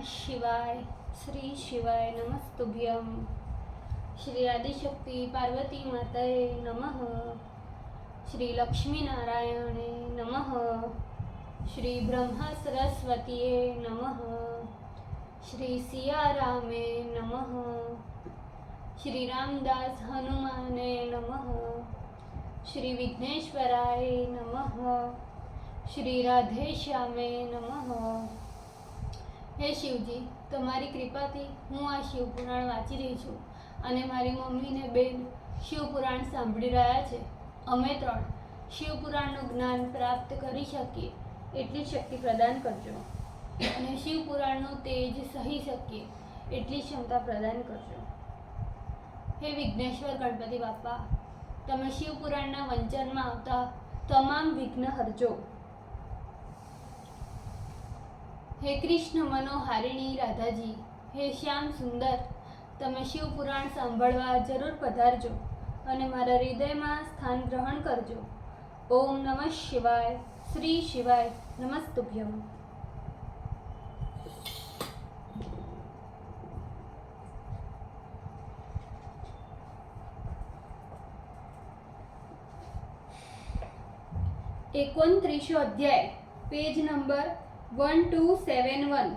शिवाय। श्री शिवाय नमस्तुभ्यं। श्री आदिशक्ति पार्वती माताये नमः। श्री लक्ष्मी नारायणे नमः। श्री ब्रह्मा सरस्वतीये नमः। श्री सियारामे नमः। श्री रामदास हनुमाने नमः। श्री विघ्नेश्वराय नमः। श्री राधेश्यामे नमः। हे शिवजी, तमारी कृपाथी हूँ आ शिवपुराण वाँची रही छूँ अने मारी मम्मी ने बेन शिवपुराण सांभળી રહ્યા છે। अमे त्रण शिवपुराणનું ज्ञान प्राप्त કરી શકીએ એટલી શક્તિ પ્રદાન કરજો અને शिवपुराणનું તેજ સહી શકીએ એટલી ક્ષમતા પ્રદાન કરજો। हे विघ्नेश्वर गणपति बापा, તમે शिवपुराणના વંચનમાં આવતા તમામ વિઘ્ન હરજો। हे कृष्ण मनोहारिणी राधाजी, हे श्याम सुंदर, तमे शिवपुराण सांभळवा जरूर पधारजो अने मारा हृदयमां स्थान ग्रहण करजो। ओम नमः शिवाय। श्री शिवाय नमस्तुभ्यं। एकोणत्रीसो अध्याय, पेज नंबर 1271।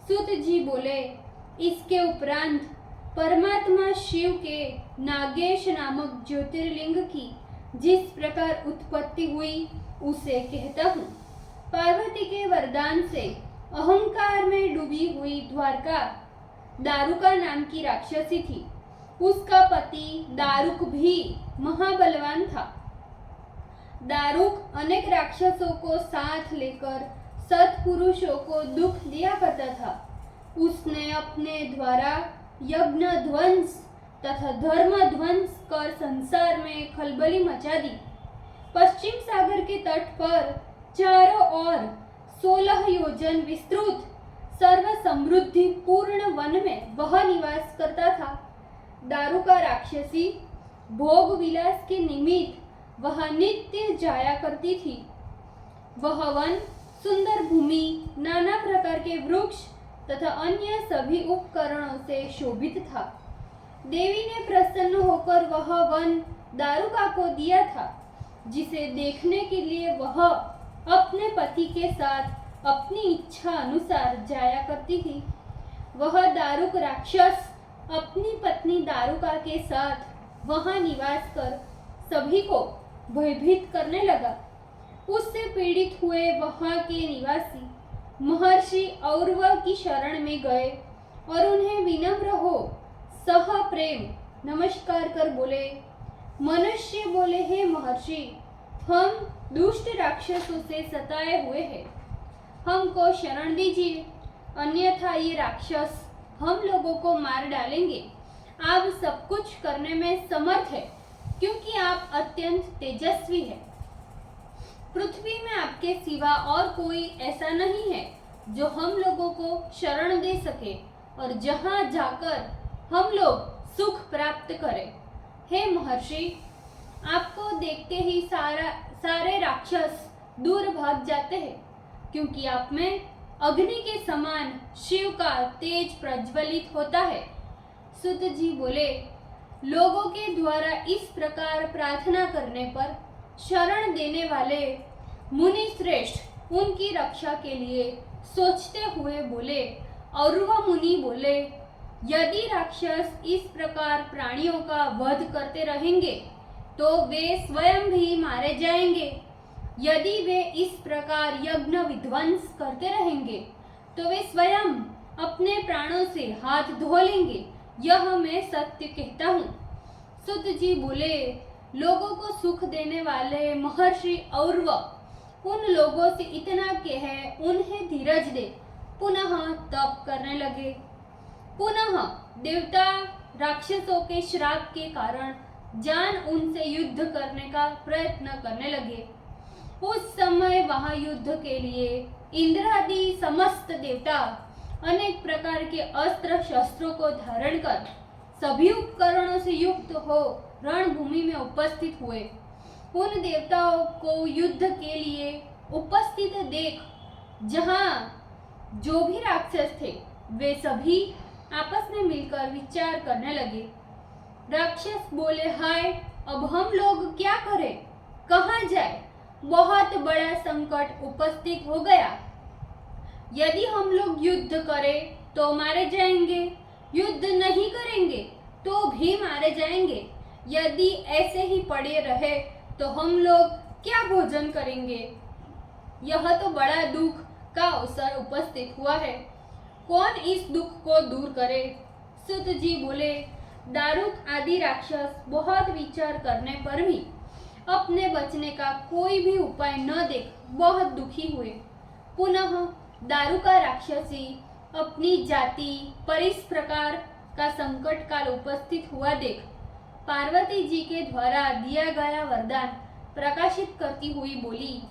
सूत जी बोले, इसके उपरांत परमात्मा शिव के नागेश नामक ज्योतिर्लिंग की जिस प्रकार उत्पत्ति हुई उसे कहता हूँ। पार्वती के वरदान से अहंकार में डूबी हुई द्वारका दारुका नाम की राक्षसी थी। उसका पति दारुक भी महाबलवान था। दारुक अनेक राक्षसों को साथ लेकर सत्पुरुषों को दुख दिया करता था। उसने अपने द्वारा यज्ञ ध्वंस तथा धर्म ध्वंस कर संसार में खलबली मचा दी। पश्चिम सागर के तट पर चारों ओर 16 योजन विस्तृत सर्व समृद्धि पूर्ण वन में वह निवास करता था। दारुका राक्षसी भोग विलास के निमित्त वह नित्य जाया करती थी। वह वन सुंदर भूमि, नाना प्रकार के वृक्ष तथा अन्य सभी उपकरणों से शोभित था। देवी ने प्रसन्न होकर वह वन दारुका को दिया था, जिसे देखने के लिए वह अपने पति के साथ अपनी इच्छा अनुसार जाया करती थी। वह दारुक राक्षस अपनी पत्नी दारुका के साथ वहां निवास कर सभी को भयभीत करने लगा। उससे पीड़ित हुए वहां के निवासी महर्षि औरव की शरण में गए और उन्हें विनम्र हो सह प्रेम नमस्कार कर बोले। मनुष्य बोले, हे महर्षि, हम दुष्ट राक्षसों से सताए हुए हैं, हमको शरण दीजिए, अन्यथा ये राक्षस हम लोगों को मार डालेंगे। आप सब कुछ करने में समर्थ है क्योंकि आप अत्यंत तेजस्वी हैं। पृथ्वी में आपके सिवा और कोई ऐसा नहीं है जो हम लोगों को शरण दे सके और जहां जाकर हम लोग सुख प्राप्त करें। हे महर्षि, आपको देखते ही सारे राक्षस दूर भाग जाते हैं क्योंकि आप में अग्नि के समान शिव का तेज प्रज्वलित होता है। सुत जी बोले, लोगों के द्वारा इस प्रकार प्रार्थना करने पर शरण देने वाले मुनि श्रेष्ठ उनकी रक्षा के लिए सोचते हुए बोले। और वह मुनि बोले, यदि राक्षस इस प्रकार प्राणियों का वध करते रहेंगे तो वे स्वयं भी मारे जाएंगे। यदि वे इस प्रकार यज्ञ विध्वंस करते रहेंगे तो वे स्वयं अपने प्राणों से हाथ धो लेंगे। यह मैं सत्य कहता हूँ। सुत जी बोले, लोगों को सुख देने वाले महर्षि औरव उन लोगों से इतना कह उन्हें धीरज दे पुनः तप करने लगे। पुनः देवता राक्षसों के श्राप के कारण जान उनसे युद्ध करने का प्रयत्न करने लगे। उस समय वहां युद्ध के लिए इंद्र आदि समस्त देवता अनेक प्रकार के अस्त्र शस्त्रों को धारण कर सभी उपकरणों से युक्त हो रणभूमि में उपस्थित हुए। उन देवताओं को युद्ध के लिए उपस्थित देख जहां जो भी राक्षस थे वे सभी आपस में मिलकर विचार करने लगे। राक्षस बोले, हाय, अब हम लोग क्या करें, कहाँ जाए? बहुत बड़ा संकट उपस्थित हो गया। यदि हम लोग युद्ध करें तो मारे जाएंगे, युद्ध नहीं करेंगे तो भी मारे जाएंगे। यदि ऐसे ही पड़े रहे तो हम लोग क्या भोजन करेंगे? यह तो बड़ा दुख का अवसर उपस्थित हुआ है। कौन इस दुख को दूर करे? सूत जी बोले, दारुक आदि राक्षस बहुत विचार करने पर भी अपने बचने का कोई भी उपाय न देख बहुत दुखी हुए। पुनः दारुका राक्षसी अपनी जाति पर इस प्रकार का संकट काल उपस्थित हुआ देख पार्वती जी के द्वारा दिया गया वरदान प्रकाशित करती हुई बोली।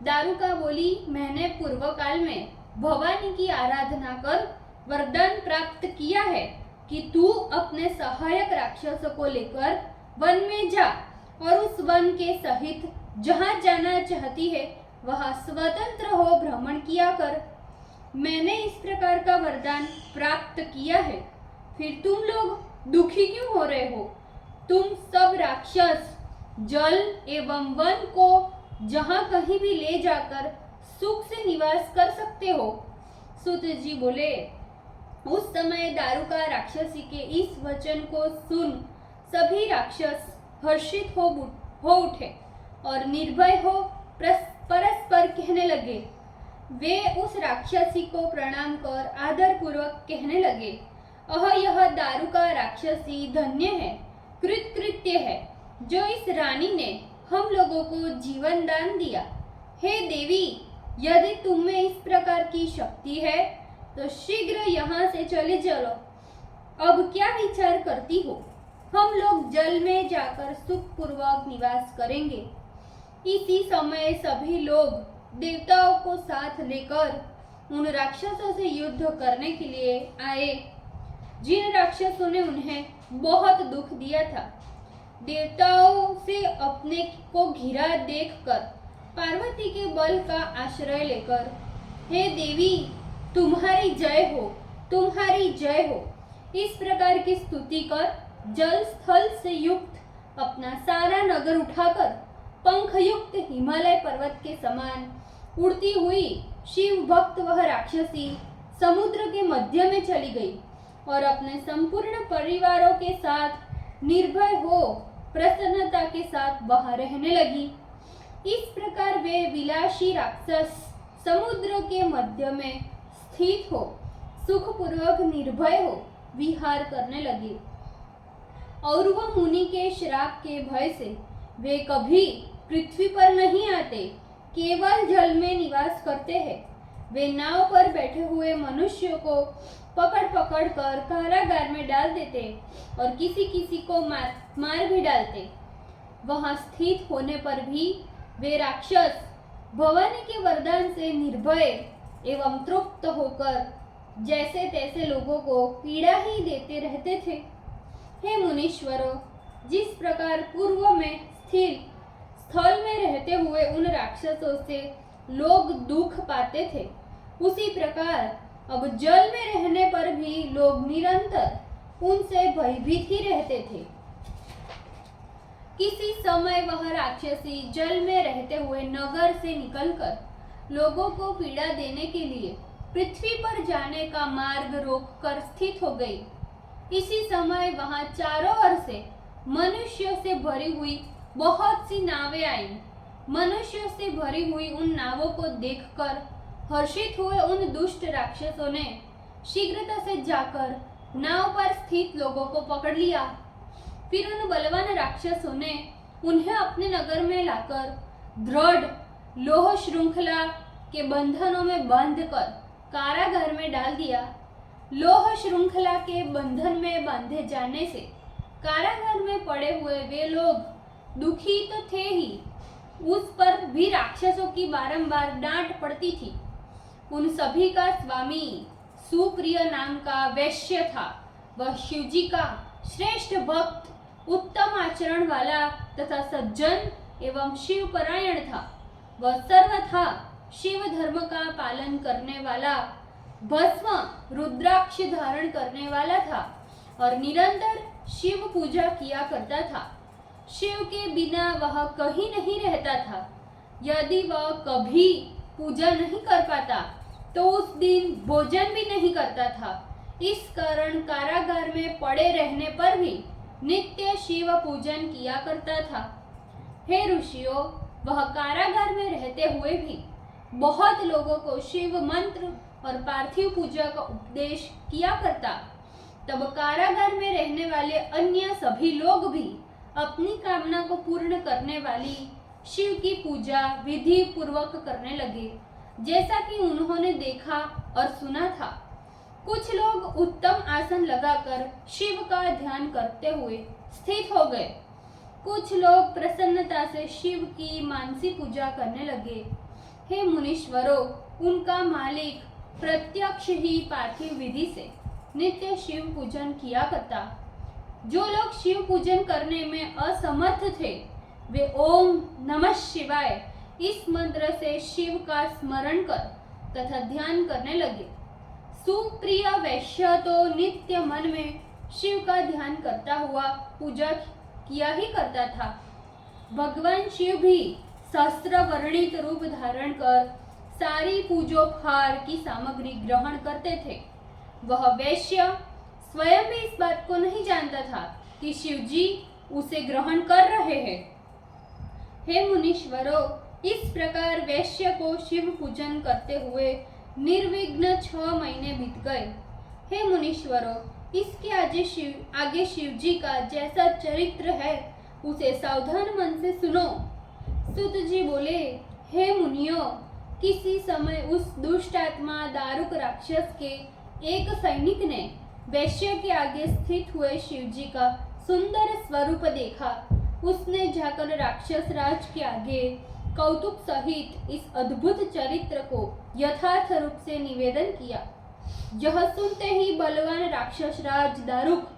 दारुका बोली, मैंने पूर्व काल में भवानी की आराधना कर वरदान प्राप्त किया है कि तू अपने सहायक राक्षसों को लेकर वन में जा और उस वन के सहित जहाँ जाना चाहती है वहाँ स्वतंत्र हो भ्रमण किया कर। मैंने इस प्रकार का वरदान प्राप्त किया है, फिर तुम लोग दुखी क्यों हो रहे हो? तुम सब राक्षस जल एवं वन को जहाँ कहीं भी ले जाकर सुख से निवास कर सकते हो। सूत जी बोले, उस समय दारुका राक्षसी के इस वचन को सुन सभी राक्षस हर्षित हो उठे और निर्भय हो परस्पर कहने लगे। वे उस राक्षसी को प्रणाम कर आदर पूर्वक कहने लगे, यह दारुका राक्षसी धन्य है, कृतकृत्य है, जो इस रानी ने हम लोगों को जीवन दान दिया। हे देवी, यदि तुम में इस प्रकार की शक्ति है तो शीघ्र यहाँ से चले चलो। अब क्या विचार करती हो? हम लोग जल में जाकर सुखपूर्वक निवास करेंगे। इसी समय सभी लोग देवताओं को साथ लेकर उन राक्षसों से युद्ध करने के लिए आए जिन राक्षसों ने उन्हें बहुत दुख दिया था। देवताओं से अपने को घिरा देखकर पार्वती के बल का आश्रय लेकर, हे देवी, तुम्हारी जय हो, तुम्हारी जय हो, इस प्रकार की स्तुति कर जल स्थल से युक्त अपना सारा नगर उठाकर पंख युक्त हिमालय पर्वत के समान उड़ती हुई शिव भक्त वह राक्षसी समुद्र के मध्य में चली गई और अपने संपूर्ण परिवारों के साथ निर्भय हो प्रसन्नता के साथ वहां रहने लगी। इस प्रकार वे विलासी राक्षस समुद्र के मध्य में स्थित हो सुखपूर्वक निर्भय हो विहार करने लगे। और वह मुनि के श्राप के भय से वे कभी पृथ्वी पर नहीं आते, केवल जल में निवास करते हैं। वे नाव पर बैठे हुए मनुष्यों को पकड़ पकड़ कर कारागार में डाल देते और किसी किसी को मार भी डालते। वहां स्थित होने पर भी वे राक्षस भवानी के वरदान से निर्भय एवं तृप्त होकर जैसे तैसे लोगों को पीड़ा ही देते रहते थे। हे मुनीश्वरों, जिस प्रकार पूर्व में स्थिर स्थल में रहते हुए उन राक्षसों से लोग दुख पाते थे, उसी प्रकार अब जल में रहने पर भी लोग निरंतर उनसे भयभीत ही रहते थे। किसी समय वह राक्षसी जल में रहते हुए नगर से निकलकर लोगों को पीड़ा देने के लिए पृथ्वी पर जाने का मार्ग रोककर स्थित हो गई। इसी समय वहां चारों ओर से मनुष्यों से भरी हुई बहुत सी नावें आईं। मनुष्यों से भरी हुई उन नावों को देखकर हर्षित हुए उन दुष्ट राक्षसों ने शीघ्रता से जाकर नाव पर स्थित लोगों को पकड़ लिया। फिर उन बलवान राक्षसों ने उन्हें अपने नगर में लाकर दृढ़ लोह श्रृंखला के बंधनों में बांधकर कारागार में डाल दिया। लोह श्रृंखला के बंधन में बांधे जाने से कारागार में पड़े हुए वे लोग दुखी तो थे ही, उस पर भी राक्षसों की बारंबार डांट पड़ती थी। उन सभी का स्वामी सुप्रिय नाम का वैश्य था। वह शिवजी का श्रेष्ठ भक्त, उत्तम आचरण वाला तथा सज्जन एवं शिवपरायण था। वह सर्वथा शिव धर्म का पालन करने वाला, भस्म रुद्राक्ष धारण करने वाला था और निरंतर शिव पूजा किया करता था। शिव के बिना वह कहीं नहीं रहता था। यदि वह कभी पूजा नहीं कर पाता तो उस दिन भोजन भी नहीं करता था। इस कारण कारागार में पड़े रहने पर भी नित्य शिव पूजन किया करता था। हे ऋषियों, वह कारागार में रहते हुए भी बहुत लोगों को शिव मंत्र और पार्थिव पूजा का उपदेश किया करता। तब कारागार में रहने वाले अन्य सभी लोग भी अपनी कामना को पूर्ण करने वाली शिव की पूजा विधि पूर्वक करने लगे, जैसा कि उन्होंने देखा और सुना था। कुछ लोग उत्तम आसन लगाकर शिव का ध्यान करते हुए स्थित हो गए। कुछ लोग प्रसन्नता से शिव की मानसी पूजा करने लगे। हे मुनीश्वरों, उनका मालिक प्रत्यक्ष ही पार्थिव विधि से नित्य शिव पूजन किया करता। जो लोग शिव पूजन करने में असमर्थ थे, वे ओम नमः शिवाय इस मंत्र से शिव का स्मरण कर तथा ध्यान करने लगे। सुप्रिय वैश्य तो नित्य मन में शिव का ध्यान करता हुआ पूजा किया ही करता था। भगवान शिव भी सहस्त्र वर्णित रूप धारण कर सारी पूजोपहार की सामग्री ग्रहण करते थे। वह वैश्य स्वयं भी इस बात को नहीं जानता था कि शिव जी उसे ग्रहण कर रहे हैं। हे मुनीश्वरों, इस प्रकार वैश्य को शिव पूजन करते हुए निर्विघ्न 6 महीने बीत गए। हे मुनीश्वरों, इसके आगे शिव जी का जैसा चरित्र है उसे सावधान मन से सुनो। सुत जी बोले, हे मुनियों, किसी समय उस दुष्ट आत्मा दारुक राक्षस के एक सैनिक ने वैश्य के आगे स्थित हुए शिव जी का सुंदर स्वरूप देखा। उसने जाकर राक्षस राज के आगे कौतुक सहित इस अद्भुत चरित्र को यथार्थ रूप से निवेदन किया। यह सुनते ही बलवान राक्षस राज दारुक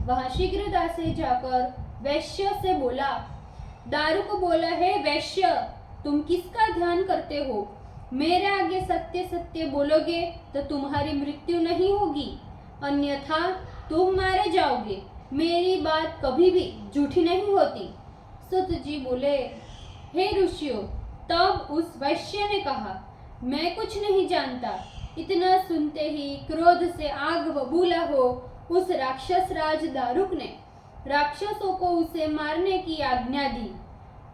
वहां शीघ्रता से जाकर वैश्य से बोला। दारुक बोला, हे वैश्य, तुम किसका ध्यान करते हो? मेरे आगे सत्य सत्य बोलोगे तो तुम्हारी मृत्यु नहीं होगी, अन्यथा तुम मारे जाओगे। मेरी बात कभी भी झूठी नहीं होती। सुत जी बोले, हे ऋषियों, तब उस वैश्य ने कहा, मैं कुछ नहीं जानता। इतना सुनते ही क्रोध से आग बबूला हो उस राक्षस राज दारुक ने राक्षसों को उसे मारने की आज्ञा दी।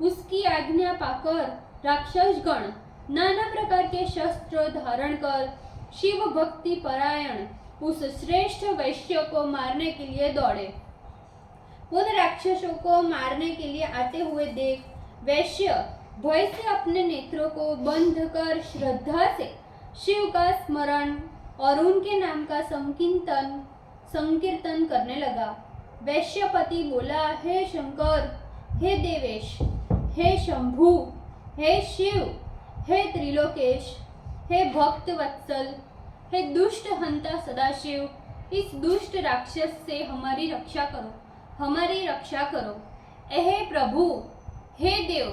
उसकी आज्ञा पाकर राक्षसगण नाना प्रकार के शस्त्र धारण कर शिव भक्ति परायण उस श्रेष्ठ वैश्य को मारने के लिए दौड़े। उन राक्षसों को मारने के लिए आते हुए देख वैश्य भय से अपने नेत्रों को बंद कर श्रद्धा से शिव का स्मरण और उनके नाम का संकीर्तन करने लगा। वैश्यपति बोला, हे शंकर, हे देवेश, हे शंभु, हे शिव, हे त्रिलोकेश, हे भक्त वत्सल, हे दुष्ट हंता सदाशिव, इस दुष्ट राक्षस से हमारी रक्षा करो, हमारी रक्षा करो। हे प्रभु, हे देव,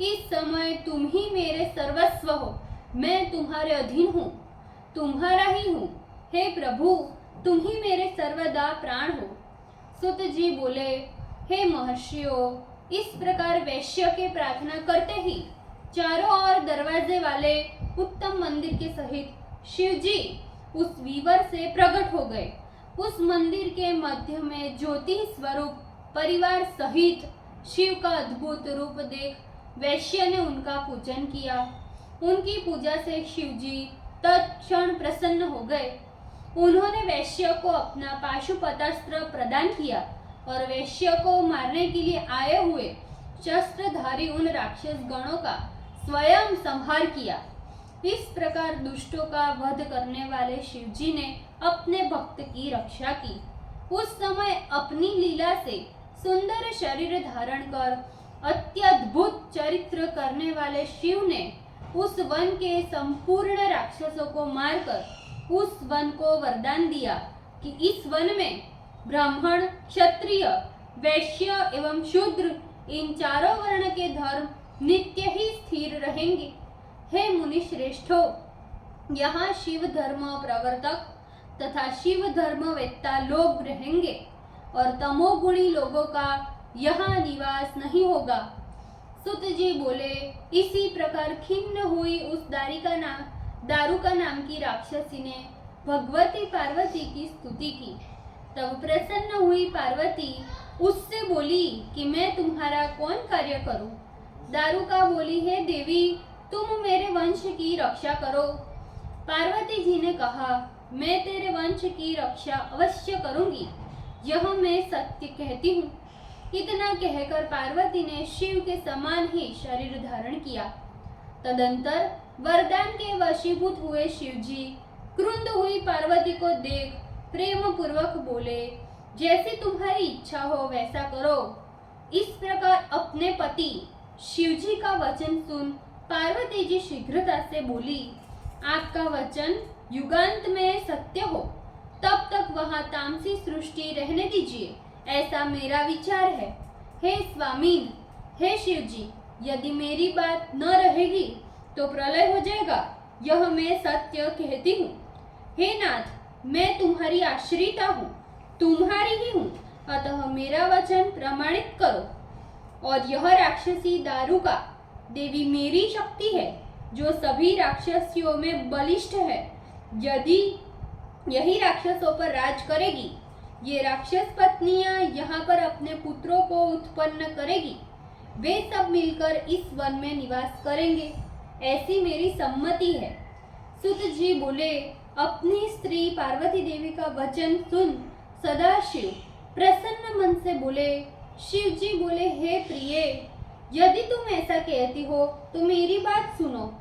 इस समय तुम ही मेरे सर्वस्व हो। मैं तुम्हारे अधीन हूँ, तुम्हारा ही हूँ। हे प्रभु, तुम ही मेरे सर्वदा प्राण हो। सुत जी बोले, हे महर्षियों, इस प्रकार वैश्य के प्रार्थना करते ही चारों ओर दरवाजे वाले उत्तम मंदिर के सहित शिव जी उस वीवर से प्रकट हो गए। उस मंदिर के मध्य में ज्योति स्वरूप परिवार सहित शिव का अद्भुत रूप देख वैश्य ने उनका पूजन किया। उनकी पूजा से शिव जी तत्क्षण प्रसन्न हो गए। उन्होंने वैश्य को अपना पाशुपतास्त्र प्रदान किया और वैश्य को मारने के लिए आए हुए शस्त्रधारी उन राक्षस गणों का स्वयं संहार किया। इस प्रकार दुष्टों का वध करने वाले शिव जी ने अपने भक्त की रक्षा की। उस समय अपनी लीला से सुंदर शरीर धारण कर अत्यद्भुत चरित्र करने वाले शिव ने उस वन के संपूर्ण राक्षसों को मारकर उस वन को वरदान दिया कि इस वन में ब्राह्मण, क्षत्रिय, वैश्य एवं शूद्र इन चारों वर्ण के धर्म नित्य ही स्थिर रहेंगे। हे मुनि श्रेष्ठो, यहाँ शिव धर्म प्रवर्तक तथा शिव धर्म वेत्ता लोग रहेंगे और तमोगुणी लोगों का यहाँ निवास नहीं होगा। सुत जी बोले, इसी प्रकार खिन्न हुई उस दारुका नाम की राक्षसी ने भगवती पार्वती की स्तुति की। तब प्रसन्न हुई पार्वती उससे बोली कि मैं तुम्हारा कौन कार्य करूं? दारुका बोली, हे देवी, तुम मेरे वंश की रक्षा करो। पार्वती जी ने कहा, मैं तेरे वंश की रक्षा अवश्य करूंगी, यह मैं सत्य कहती हूँ। इतना कहकर पार्वती ने शिव के समान ही शरीर धारण किया। तदंतर वरदान के वशीभूत हुए शिवजी क्रुद्ध हुई पार्वती को देख प्रेम पूर्वक बोले, जैसी तुम्हारी इच्छा हो वैसा करो। इस प्रकार अपने पति शिवजी का वचन सुन पार्वती जी शीघ्रता से बोली, आपका वचन युगांत में सत्य हो, तब तक वहां तामसी सृष्टि रहने दीजिए, ऐसा मेरा विचार है। हे स्वामीन, हे शिवजी, यदि मेरी बात न रहेगी तो प्रलय हो जाएगा, यह मैं सत्य कहती हूँ। हे नाथ, मैं तुम्हारी आश्रिता हूँ, तुम्हारी ही हूँ, अतः मेरा वचन प्रमाणित करो। और यह राक्षसी दारुका देवी मेरी शक्ति है, जो सभी राक्षसियों में बलिष्ठ है। यदि यही राक्षसों पर राज करेगी, ये राक्षस पत्नियां यहाँ पर अपने पुत्रों को उत्पन्न करेगी, वे सब मिलकर इस वन में निवास करेंगे, ऐसी मेरी सम्मति है। सुत जी बोले, अपनी स्त्री पार्वती देवी का वचन सुन सदाशिव प्रसन्न मन से बोले। शिव जी बोले, हे प्रिय, यदि तुम ऐसा कहती हो तो मेरी बात सुनो।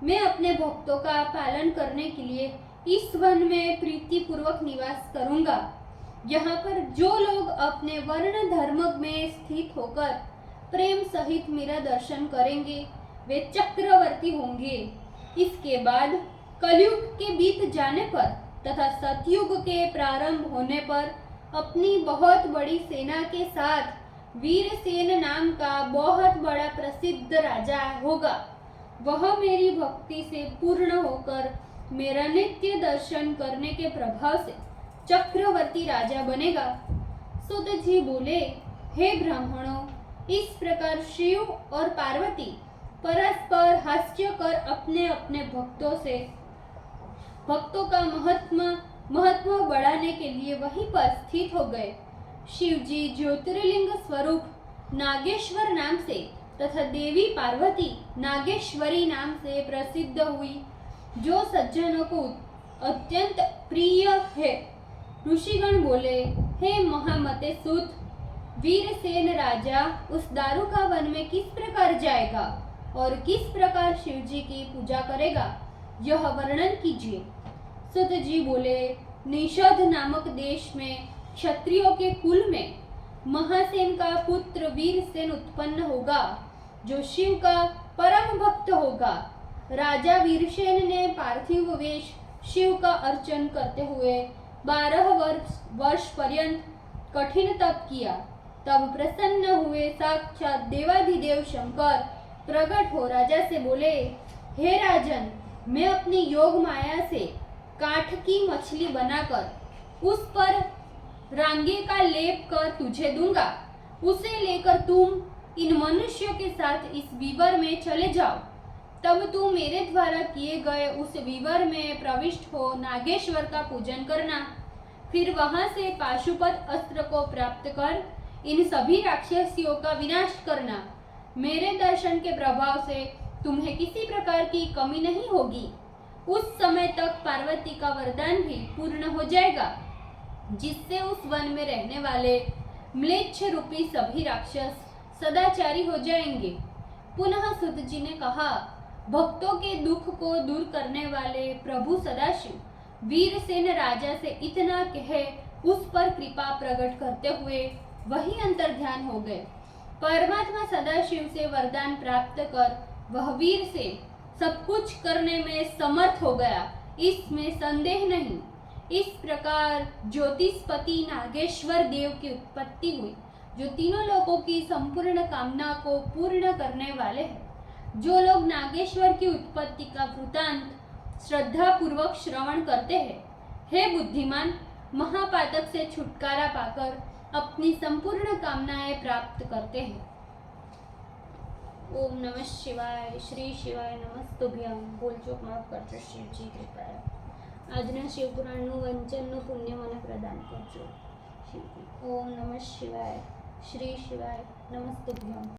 मैं अपने भक्तों का पालन करने के लिए इस वन में प्रीति पूर्वक निवास करूंगा। यहाँ पर जो लोग अपने वर्ण धर्म में स्थित होकर प्रेम सहित मेरा दर्शन करेंगे, वे चक्रवर्ती होंगे। इसके बाद कलयुग के बीत जाने पर तथा सतयुग के प्रारंभ होने पर अपनी बहुत बड़ी सेना के साथ वीरसेन नाम का बहुत बड़ा प्रसिद्ध राजा होगा। वह मेरी भक्ति से पूर्ण होकर मेरा नित्य दर्शन करने के प्रभाव से चक्रवर्ती राजा बनेगा। सुत जी बोले, हे ब्राह्मणों, इस प्रकार शिव और पार्वती परस्पर हास्य कर अपने अपने भक्तों का महत्व बढ़ाने के लिए वहीं पर स्थित हो गए। शिव जी ज्योतिर्लिंग स्वरूप नागेश्वर नाम से तथा देवी पार्वती नागेश्वरी नाम से प्रसिद्ध हुई, जो सज्जनों को अत्यंत प्रिय है। ऋषिगण बोले, हे महामते सुत, वीरसेन राजा उस दारुका वन में किस प्रकार जाएगा और किस प्रकार शिव जी की पूजा करेगा, यह वर्णन कीजिए। सुत जी बोले, निषद नामक देश में क्षत्रियों के कुल में महासेन का पुत्र वीरसेन उत्पन्न होगा, जो शिव का परम भक्त होगा। राजा वीरसेन ने पार्थिव वेश शिव का अर्चन करते हुए 12 वर्ष पर्यंत कठिन तप किया। तब प्रसन्न हुए साक्षात देवाधिदेव शंकर प्रकट हो राजा से बोले, हे राजन, मैं अपनी योग माया से काठ की मछली बनाकर उस पर रांगे का लेप कर तुझे दूंगा। उसे लेकर तुम इन मनुष्यों के साथ इस विवर में चले जाओ। तब तू मेरे द्वारा किए गए उस विवर में प्रविष्ट हो नागेश्वर का पूजन करना। फिर वहां से पाशुपत अस्त्र को प्राप्त कर इन सभी राक्षसियों का विनाश करना। मेरे दर्शन के प्रभाव से तुम्हें किसी प्रकार की कमी नहीं होगी। उस समय तक पार्वती का वरदान भी पूर्ण हो जाएगा, जिससे उस वन में रहने वाले म्लेच्छ रूपी सभी राक्षस सदाचारी हो जाएंगे। पुनः सुत जी ने कहा, भक्तों के दुख को दूर करने वाले प्रभु सदाशिव वीरसेन राजा से इतना कहे उस पर कृपा प्रकट करते हुए वही अंतर्ध्यान हो गए। परमात्मा सदाशिव से वरदान प्राप्त कर वह वीरसेन सब कुछ करने में समर्थ हो गया, इसमें संदेह नहीं। इस प्रकार ज्योतिषपति नागेश्वर देव की उत्पत्ति हुई, जो तीनों लोगों की संपूर्ण कामना को पूर्ण करने वाले हैं। जो लोग नागेश्वर की उत्पत्ति का वृतांत श्रद्धा पूर्वक श्रवण करते हैं, हे बुद्धिमान, महापातक से छुटकारा पाकर अपनी संपूर्ण कामनाएं प्राप्त करते हैं। ओम नमः शिवाय। श्री शिवाय नमस्तुभ्यम। बोलचोक माफ करजो शिवजी कृपाए। આજના શિવપુરાણનું વંચનનું પુણ્ય મને પ્રદાન કરજો. ઓમ નમઃ શિવાય. શ્રી શિવાય નમસ્તુભ્યમ.